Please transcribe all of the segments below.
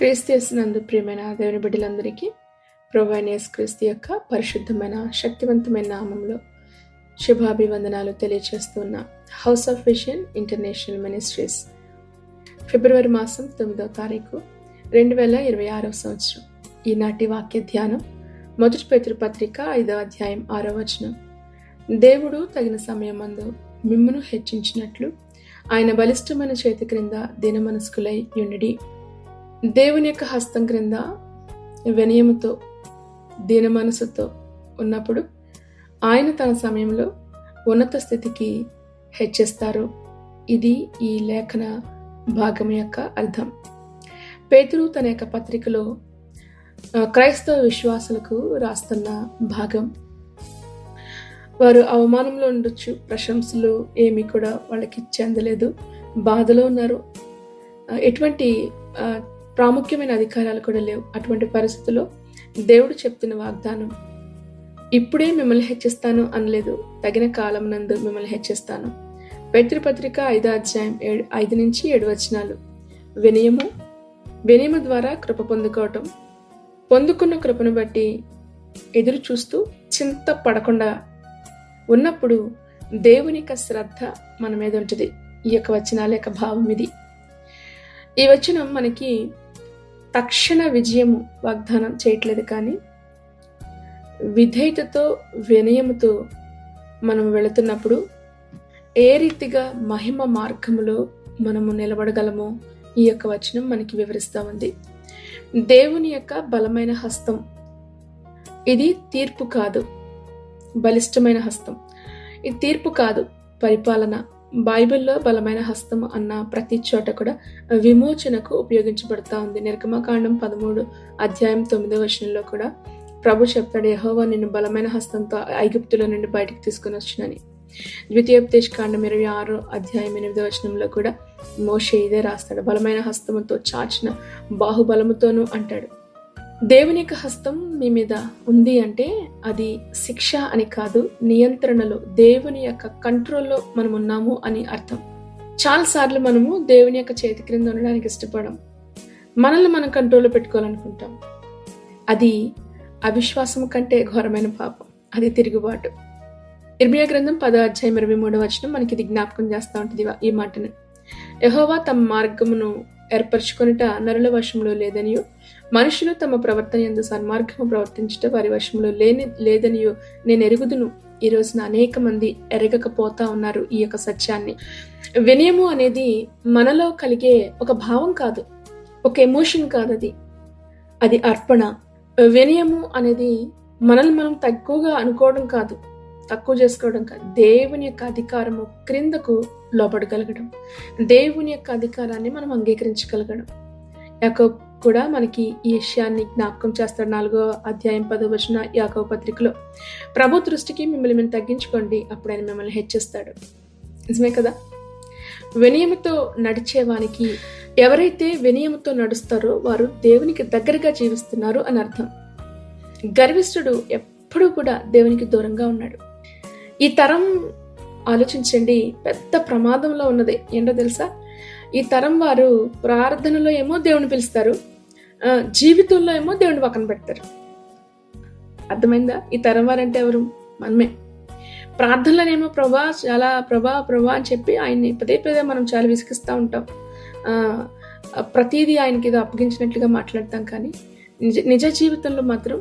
క్రీస్తునందు ప్రియమైన దేవుని బిడ్డలందరికీ ప్రభువైన యేసుక్రీస్తు యొక్క పరిశుద్ధమైన శక్తివంతమైన నామంలో శుభాభివందనాలు తెలియజేస్తున్న House of Vision International Ministries ఫిబ్రవరి మాసం 9వ తారీఖు 2026 సంవత్సరం. ఈనాటి వాక్య ధ్యానం 1 పేతురు పత్రిక 5వ అధ్యాయం 6వ వచనం. దేవుడు తగిన సమయమందు మిమ్మును హెచ్చించినట్లు ఆయన బలిష్టమైన చేతి క్రింద దీనమనస్కులై యుండి. దేవుని యొక్క హస్తం క్రింద వినయముతో దీన మనసుతో ఉన్నప్పుడు ఆయన తన సమయంలో ఉన్నత స్థితికి హెచ్చిస్తారు. ఇది ఈ లేఖన భాగం యొక్క అర్థం. పేతురు తన యొక్క పత్రికలో క్రైస్తవ విశ్వాసులకు రాస్తున్న భాగం. వారు అవమానంలో ఉండొచ్చు, ప్రశంసలు ఏమీ కూడా వాళ్ళకి చెందలేదు, బాధలో ఉన్నారు, ఎటువంటి ప్రాముఖ్యమైన అధికారాలు కూడా లేవు. అటువంటి పరిస్థితుల్లో దేవుడు చెప్తున్న వాగ్దానం, ఇప్పుడే మిమ్మల్ని హెచ్చిస్తాను అనలేదు, తగిన కాలం నందు మిమ్మల్ని హెచ్చిస్తాను. పేతురు పత్రిక 5వ అధ్యాయం 5 నుంచి 7 వచనాలు. వినయము ద్వారా కృప పొందుకోవటం, పొందుకున్న కృపను బట్టి ఎదురు చూస్తూ చింత పడకుండా ఉన్నప్పుడు దేవుని యొక్క శ్రద్ధ మన మీద ఉంటుంది. ఈ యొక్క వచనాల యొక్క భావం ఇది. ఈ వచనం మనకి తక్షణ విజయము వాగ్దానం చేయట్లేదు, కానీ విధేయతతో వినయముతో మనం వెళుతున్నప్పుడు ఏ రీతిగా మహిమ మార్గములో మనము నిలబడగలమో ఈ యొక్క వచనం మనకి వివరిస్తూ ఉంది. దేవుని యొక్క బలమైన హస్తం, ఇది తీర్పు కాదు, బలిష్టమైన హస్తం. ఇది తీర్పు కాదు, పరిపాలన. బైబిల్లో బలమైన హస్తం అన్న ప్రతి చోట కూడా విమోచనకు ఉపయోగించబడతా ఉంది. నిర్గమకాండం 13 అధ్యాయం 9వ వచనంలో కూడా ప్రభు చెప్తాడు, యెహోవా నిన్ను బలమైన హస్తంతో ఐగుప్తుల నుండి బయటికి తీసుకుని వచ్చినని. ద్వితీయోపదేశకాండం 26 అధ్యాయం 8వ వచనంలో కూడా మోషే ఇదే రాస్తాడు, బలమైన హస్తముతో చాచిన బాహుబలముతోనూ అంటాడు. దేవుని యొక్క హస్తం మీ మీద ఉంది అంటే అది శిక్ష అని కాదు, నియంత్రణలో, దేవుని యొక్క కంట్రోల్లో మనం ఉన్నాము అని అర్థం. చాలాసార్లు మనము దేవుని యొక్క చేతి క్రింద ఉండడానికి ఇష్టపడం, మనల్ని మనం కంట్రోల్లో పెట్టుకోవాలనుకుంటాం. అది అవిశ్వాసం కంటే ఘోరమైన పాపం, అది తిరుగుబాటు. ఇర్మియా గ్రంథం 10వ అధ్యాయం 23వ వచనం మనకి ఇది జ్ఞాపకం చేస్తూ ఉంటుంది ఈ మాటను. యెహోవా తమ మార్గమును ఏర్పరచుకొనుట నరుల వశంలో లేదనియో, మనుషులు తమ ప్రవర్తన యందు సన్మార్గము ప్రవర్తించుట వారి వశంలో లేదనియో నేను ఎరుగుదును. ఈ రోజున అనేక మంది ఎరగకపోతా ఉన్నారు ఈ యొక్క సత్యాన్ని. వినయము అనేది మనలో కలిగే ఒక భావం కాదు, ఒక ఎమోషన్ కాదు, అది అర్పణ. వినయము అనేది మనల్ని మనం తక్కువగా అనుకోవడం కాదు, తక్కువ చేసుకోవడం కాదు, దేవుని యొక్క అధికారము క్రిందకు లోబడగలగడం, దేవుని యొక్క అధికారాన్ని మనం అంగీకరించగలగడం. యాకోబు కూడా మనకి ఈ విషయాన్ని జ్ఞాపకం చేస్తాడు. 4వ అధ్యాయం 10వ వచనం యాకోబు పత్రికలో, ప్రభు దృష్టికి మిమ్మల్ని మేము తగ్గించుకోండి, అప్పుడు ఆయన మిమ్మల్ని హెచ్చిస్తాడు. నిజమే కదా? వినయముతో నడిచేవానికి, ఎవరైతే వినయముతో నడుస్తారో వారు దేవునికి దగ్గరగా జీవిస్తున్నారు అని అర్థం. గర్విష్ఠుడు ఎప్పుడూ కూడా దేవునికి దూరంగా ఉన్నాడు. ఈ తరం ఆలోచించండి, పెద్ద ప్రమాదంలో ఉన్నది ఏంటో తెలుసా? ఈ తరం వారు ప్రార్థనలో ఏమో దేవుని పిలుస్తారు, జీవితంలో ఏమో దేవుని పక్కన పెడతారు. అర్థమైందా? ఈ తరం వారంటే ఎవరు? మనమే. ప్రార్థనలోనేమో ప్రభా అని చెప్పి ఆయన్ని పదే మనం చాలా విసిగిస్తూ ఉంటాం, ప్రతిదీ ఆయనకి ఏదో అప్పగించినట్లుగా మాట్లాడతాం. కానీ నిజ జీవితంలో మాత్రం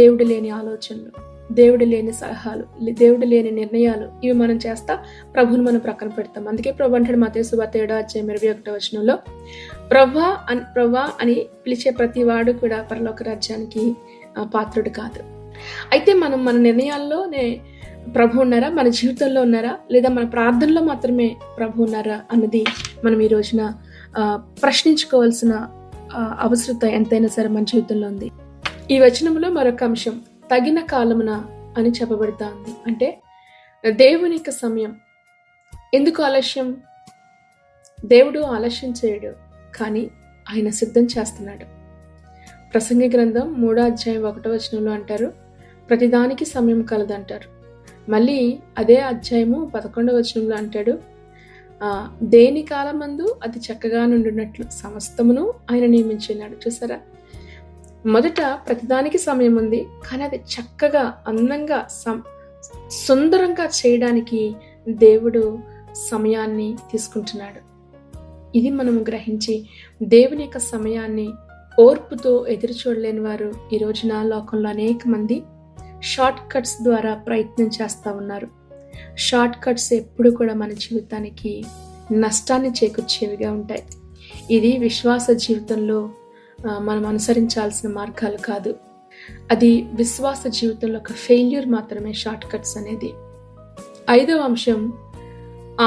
దేవుడు లేని ఆలోచనలు, దేవుడు లేని సలహాలు, దేవుడు లేని నిర్ణయాలు, ఇవి మనం చేస్తా ప్రభుని మనం ప్రక్కన పెడతాం. అందుకే ప్రభు అంటాడు మత్తయి సువార్త 7వ అధ్యాయం 21వ వచనంలో, ప్రభా అని పిలిచే ప్రతి వాడు కూడా పరలోక రాజ్యానికి పాత్రుడు కాదు. అయితే మనం మన నిర్ణయాల్లోనే ప్రభు ఉన్నారా, మన జీవితంలో ఉన్నారా, లేదా మన ప్రార్థనలో మాత్రమే ప్రభు ఉన్నారా అన్నది మనం ఈ రోజున ప్రశ్నించుకోవాల్సిన అవసరత ఎంతైనా సరే మన జీవితంలో ఉంది. ఈ వచనంలో మరొక అంశం, తగిన కాలమున అని చెప్పబడతా ఉంది. అంటే దేవుని యొక్క సమయం. ఎందుకు ఆలస్యం? దేవుడు ఆలస్యం చేయడు, కానీ ఆయన సిద్ధం చేస్తున్నాడు. ప్రసంగి గ్రంథం 3వ అధ్యాయం 1వ వచనంలో అంటారు, ప్రతిదానికి సమయం కలదంటారు. మళ్ళీ అదే అధ్యాయము 11వ వచనంలో అంటాడు, దేని కాలమందు అది చక్కగా నుండినట్లు సమస్తమును ఆయన నియమించున్నాడు. చూసారా, మొదట ప్రతిదానికి సమయం ఉంది, కానీ అది చక్కగా అందంగా సుందరంగా చేయడానికి దేవుడు సమయాన్ని తీసుకుంటున్నాడు. ఇది మనము గ్రహించి దేవుని యొక్క సమయాన్ని ఓర్పుతో ఎదురు చూడలేని వారు ఈ రోజున లోకంలో అనేక మంది షార్ట్ కట్స్ ద్వారా ప్రయత్నం చేస్తూ ఉన్నారు. షార్ట్ కట్స్ ఎప్పుడు కూడా మన జీవితానికి నష్టాన్ని చేకూర్చేవిగా ఉంటాయి. ఇది విశ్వాస జీవితంలో మనం అనుసరించాల్సిన మార్గాలు కాదు. అది విశ్వాస జీవితంలో ఒక ఫెయిల్యూర్ మాత్రమే షార్ట్ కట్స్ అనేది. 5వ అంశం,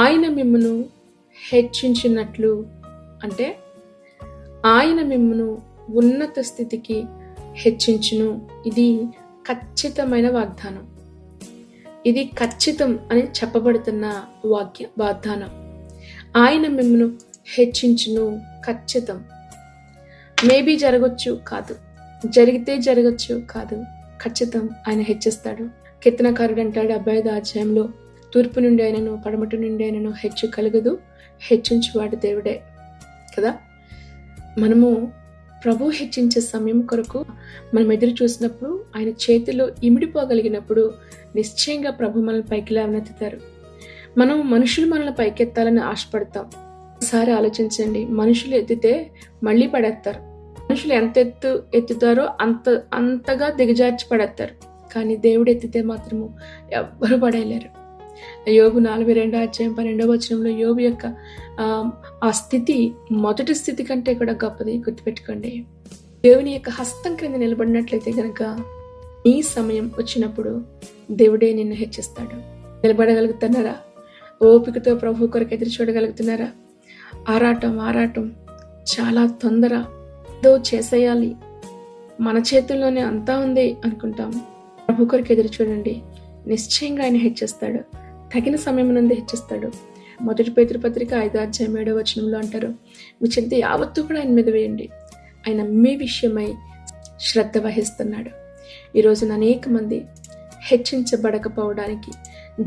ఆయన మిమ్మును హెచ్చించినట్లు, అంటే ఆయన మిమ్మును ఉన్నత స్థితికి హెచ్చించును. ఇది ఖచ్చితమైన వాగ్దానం. ఇది ఖచ్చితం అని చెప్పబడుతున్న వాగ్దానం. ఆయన మిమ్మును హెచ్చించును, ఖచ్చితం. మేబీ జరగచ్చు, కాదు. జరిగితే జరగచ్చు, కాదు. ఖచ్చితం ఆయన హెచ్చిస్తాడు. కీర్తనకారుడు అంటాడు 75వ అధ్యాయంలో, తూర్పు నుండి ఆయనను పడమటి నుండి ఆయనను హెచ్చు కలుగదు, హెచ్చించువాడు దేవుడే కదా. మనము ప్రభు హెచ్చించే సమయం కొరకు మనం ఎదురు చూసినప్పుడు, ఆయన చేతిలో ఇమిడిపోగలిగినప్పుడు నిశ్చయంగా ప్రభు మనల్ని పైకి లేవనెత్తుతారు. మనం మనుషులు మనల్ని పైకెత్తాలని ఆశపడతాం. ఒకసారి ఆలోచించండి, మనుషులు ఎత్తితే మళ్ళీ పడేస్తారు. మనుషులు ఎంత ఎత్తుతారో అంతగా దిగజార్చి పడేస్తారు. కానీ దేవుడు ఎత్తితే మాత్రము ఎవ్వరు పడేయలేరు. యోబు 42వ అధ్యాయం 12వ వచనంలో యోబు యొక్క ఆ స్థితి మొదటి స్థితి కంటే కూడా గొప్పది. గుర్తుపెట్టుకోండి, దేవుని యొక్క హస్తం క్రింద నిలబడినట్లయితే గనక ఈ సమయం వచ్చినప్పుడు దేవుడే నిన్ను హెచ్చిస్తాడు. నిలబడగలుగుతున్నారా? ఓపికతో ప్రభు కొరకు ఎదురు చూడగలుగుతున్నారా? ఆరాటం చాలా తొందర, ఏదో చేసేయాలి, మన చేతుల్లోనే అంతా ఉంది అనుకుంటాం. ప్రభు కొరకు ఎదురు చూడండి, నిశ్చయంగా ఆయన హెచ్చిస్తాడు. తగిన సమయం నందు హెచ్చిస్తాడు. 1 పేతురు పత్రిక 5వ అధ్యాయం 7వ వచనంలో అంటారు, మీ చింత యావత్తు కూడా ఆయన మీద వేయండి, ఆయన మీ విషయమై శ్రద్ధ వహిస్తున్నాడు. ఈ రోజున అనేక మంది హెచ్చించబడకపోవడానికి,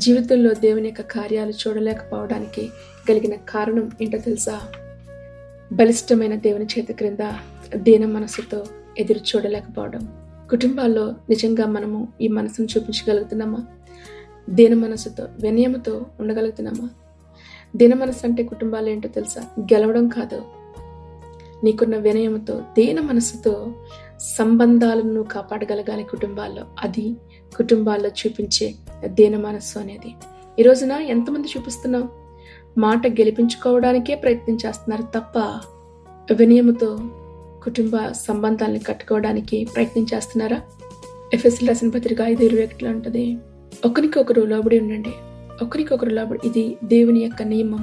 జీవితంలో దేవుని యొక్క కార్యాలు చూడలేకపోవడానికి కలిగిన కారణం ఏంటో తెలుసా? బలిష్టమైన దేవుని చేతి క్రింద దీన మనసుతో ఎదురు చూడలేకపోవడం. కుటుంబాల్లో నిజంగా మనము ఈ మనసును చూపించగలుగుతున్నామా? దీన మనసుతో, వినయముతో ఉండగలుగుతున్నామా? దీన మనసు అంటే కుటుంబాలు ఏంటో తెలుసా? గెలవడం కాదు. నీకున్న వినయముతో, దీన మనసుతో సంబంధాలను కాపాడగలగాలి కుటుంబాల్లో. అది కుటుంబాల్లో చూపించే దీన మనస్సు అనేది. ఈ రోజున ఎంతమంది చూపిస్తున్నాం? మాట గెలిపించుకోవడానికే ప్రయత్నం చేస్తున్నారు తప్ప వినయముతో కుటుంబ సంబంధాలను కట్టుకోవడానికి ప్రయత్నం చేస్తున్నారా? ఎఫెసీయులకు రాసిన పత్రిక 5:21 ఉంటుంది, ఒకరికొకరు లోబడి ఉండండి, ఒకరికొకరు లోబడి. ఇది దేవుని యొక్క నియమం.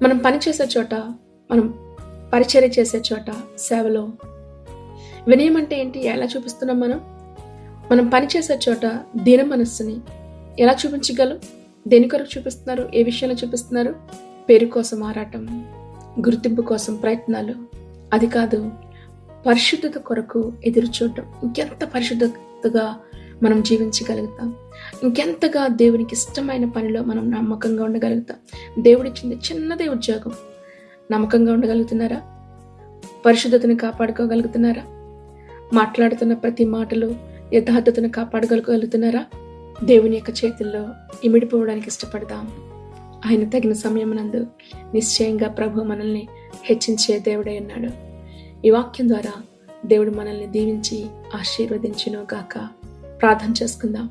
మనం పని చేసే చోట, మనం పరిచర్య చేసే చోట, సేవలో వినయం అంటే ఏంటి? ఎలా చూపిస్తున్నాం? మనం పని చేసే చోట దీన మనస్సుని ఎలా చూపించగలం? దేని కొరకు చూపిస్తున్నారు? ఏ విషయంలో చూపిస్తున్నారు? పేరు కోసం ఆరాటం, గుర్తింపు కోసం ప్రయత్నాలు. అది కాదు, పరిశుద్ధత కొరకు ఎదురు చూడటం. ఇంకెంత పరిశుద్ధతగా మనం జీవించగలుగుతాం? ఇంకెంతగా దేవునికి ఇష్టమైన పనిలో మనం నమ్మకంగా ఉండగలుగుతాం? దేవుడిచ్చింది చిన్నదే ఉద్యోగం, నమ్మకంగా ఉండగలుగుతున్నారా? పరిశుద్ధతను కాపాడుకోగలుగుతున్నారా? మాట్లాడుతున్న ప్రతి మాటలో యథార్థతను కాపాడగలుగుతున్నారా? దేవుని యొక్క చేతుల్లో ఇమిడిపోవడానికి ఇష్టపడదాం. ఆయన తగిన సమయం నందు నిశ్చయంగా ప్రభు మనల్ని హెచ్చించే దేవుడై ఉన్నాడు. ఈ వాక్యం ద్వారా దేవుడు మనల్ని దీవించి ఆశీర్వదించును గాక. ప్రార్థన చేసుకుందాం.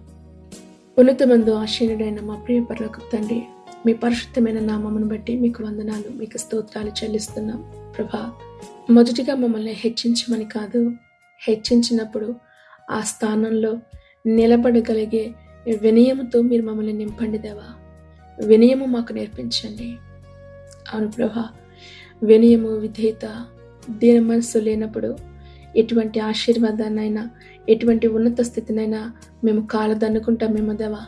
ఉన్నతమందు ఆశీనుడైన మా ప్రియ పరలోకపు తండ్రి, మీ పరిశుద్ధమైన నామమును బట్టి మీకు వందనాలు, మీకు స్తోత్రాలు చెల్లిస్తున్నాం. ప్రభా, మొదటిగా మమ్మల్ని హెచ్చించమని కాదు, హెచ్చించినప్పుడు ఆ స్థానంలో నిలబడగలిగే వినయముతో మీరు మమ్మల్ని నింపండి దేవా. వినయము మాకు నేర్పించండి. అవును ప్రభా, వినయము, విధేయత, దీన మనస్సు లేనప్పుడు ఎటువంటి ఆశీర్వాదాన్నైనా, ఎటువంటి ఉన్నత స్థితినైనా మేము కాలదన్నుకుంటామేమో దేవా.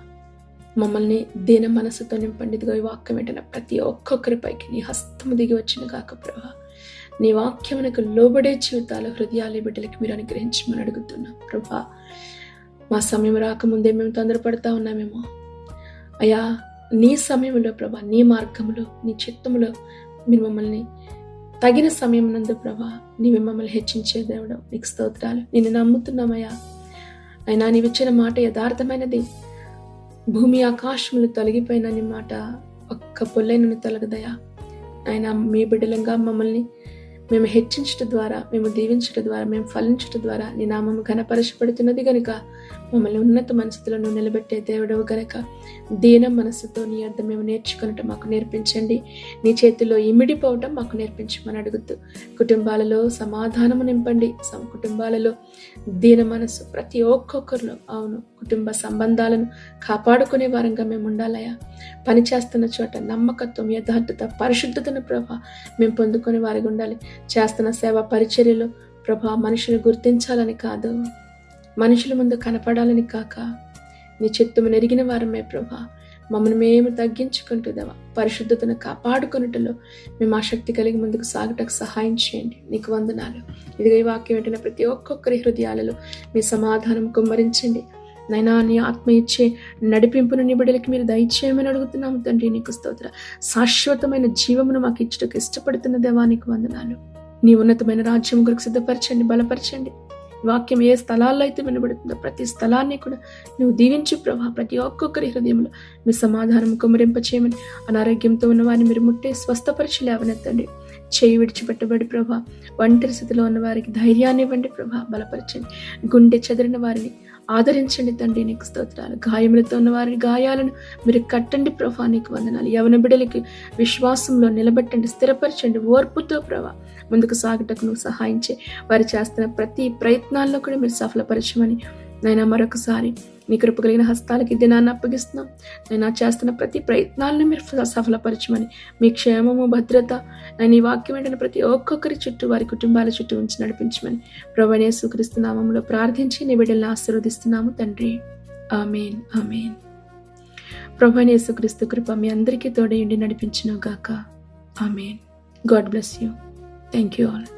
మమ్మల్ని దీన మనసుతో నింపండి. ఇదిగో ఈ వాక్యం వెంటనే ప్రతి ఒక్కొక్కరిపైకి నీ హస్తము దిగి వచ్చిన కాక ప్రభా. నీ వాక్యమునకు లోబడే జీవితాల హృదయాల బిడ్డలకి మీరు అనుగ్రహించమని అడుగుతున్నాం ప్రభా. మా సమయం రాకముందే మేము తొందరపడతా ఉన్నామేమో అయ్యా. నీ సమయంలో ప్రభా, నీ మార్గంలో, నీ చిత్తములో మీరు మమ్మల్ని తగిన సమయం నందు ప్రభా నీవి మమ్మల్ని హెచ్చించే దేవుడు, నీకు స్తోత్రాలు. నిన్ను నమ్ముతున్నామయ్యా. అయినా నీవిచ్చిన మాట యథార్థమైనది. భూమి ఆకాశములు తొలగిపోయిన నీ మాట ఒక్క పొల్లైనను తొలగదయా. ఆయన మీ బిడ్డలంగా మమ్మల్ని మేము హెచ్చించడం ద్వారా, మేము దీవించడం ద్వారా, మేము ఫలించడం ద్వారా నీ నామము ఘనపరచబడుతున్నది గనుక మమ్మల్ని ఉన్నత మనసులో నువ్వు నిలబెట్టే దేవుడవు గనక దీన మనసుతో నీ అర్థం మేము నేర్చుకునటం మాకు నేర్పించండి. నీ చేతిలో ఇమిడిపోవటం మాకు నేర్పించమని అడుగుతూ కుటుంబాలలో సమాధానము నింపండి. కుటుంబాలలో దీన మనసు ప్రతి ఒక్కొక్కరిలో, అవును, కుటుంబ సంబంధాలను కాపాడుకునే వారంగా మేము ఉండాలయా. పని చేస్తున్న చోట నమ్మకత్వం, యథార్థత, పరిశుద్ధతను ప్రభా మేము పొందుకునే వారికి ఉండాలి. చేస్తున్న సేవ పరిచర్యలో ప్రభా మనుషులు గుర్తించాలని కాదు, మనుషుల ముందు కనపడాలని కాక నీ చిత్తము నెరిగిన వారమే ప్రభా మమ్మల్ని మేము తగ్గించుకుంటుందేవా పరిశుద్ధతను కాపాడుకున్నట్టులో మేము ఆసక్తి కలిగి ముందుకు సాగటకు సహాయం చేయండి. నీకు వందనాలు. ఇదిగో ఈ వాక్యం వెంటనే ప్రతి ఒక్కొక్కరి హృదయాలలో మీ సమాధానం కుమ్మరించండి. నైనా నీ ఆత్మ ఇచ్చే నడిపింపును నీ బిడ్డలకి మీరు దయచేయమని అడుగుతున్నాము తండ్రి. నీకు స్తోత్ర. శాశ్వతమైన జీవమును మాకు ఇచ్చటకు ఇష్టపడుతున్న దేవా నీకు వందనాలు. నీ ఉన్నతమైన రాజ్యం కొరకు సిద్ధపరచండి, బలపరచండి. వాక్యం ఏ స్థలాల్లో అయితే వినబడుతుందో ప్రతి స్థలాన్ని కూడా నువ్వు దీవించు ప్రభా. ప్రతి ఒక్కొక్కరి హృదయంలో మీ సమాధానం కుమ్మరింపచేయమని, అనారోగ్యంతో ఉన్న వారిని మీరు ముట్టే స్వస్థపరిచి లేవనెత్తండి. చేయి విడిచిపెట్టబడి ప్రభా ఒంటరి స్థితిలో ఉన్న వారికి ధైర్యాన్ని ఇవ్వండి ప్రభా, బలపరచండి. గుండె చెదిరిన వారిని ఆదరించండి తండ్రి. నీకు స్తోత్రాలు. గాయములతో ఉన్న వారిని గాయాలను మీరు కట్టండి ప్రభా. నీకు వందనాలు. యవన బిడ్డలకి విశ్వాసంలో నిలబెట్టండి, స్థిరపరచండి. ఓర్పుతో ప్రభా ముందుకు సాగటకు నువ్వు సహాయం చేయి. వారు చేస్తున్న ప్రతి ప్రయత్నాల్లో కూడా మీరు సఫలపరచమని నైనా మరొకసారి నీ కృప కలిగిన హస్తాలకి దినాన్ని అప్పగిస్తున్నాం. నేను చేస్తున్న ప్రతి ప్రయత్నాలను మీరు సఫలపరచమని, మీ క్షేమము, భద్రత నేను ఈ వాక్యం వెంటనే ప్రతి ఒక్కొక్కరి చుట్టూ, వారి కుటుంబాల చుట్టూ ఉంచి నడిపించమని ప్రభువైన యేసుక్రీస్తు నామములో ప్రార్థించి నీ బిడ్డలను ఆశీర్వదిస్తున్నాము తండ్రి. ఆమేన్, ఆమేన్. ప్రభువైన యేసుక్రీస్తు కృప మీ అందరికీ తోడై ఉండి నడిపించును గాక. ఆమేన్. God bless you. Thank you all.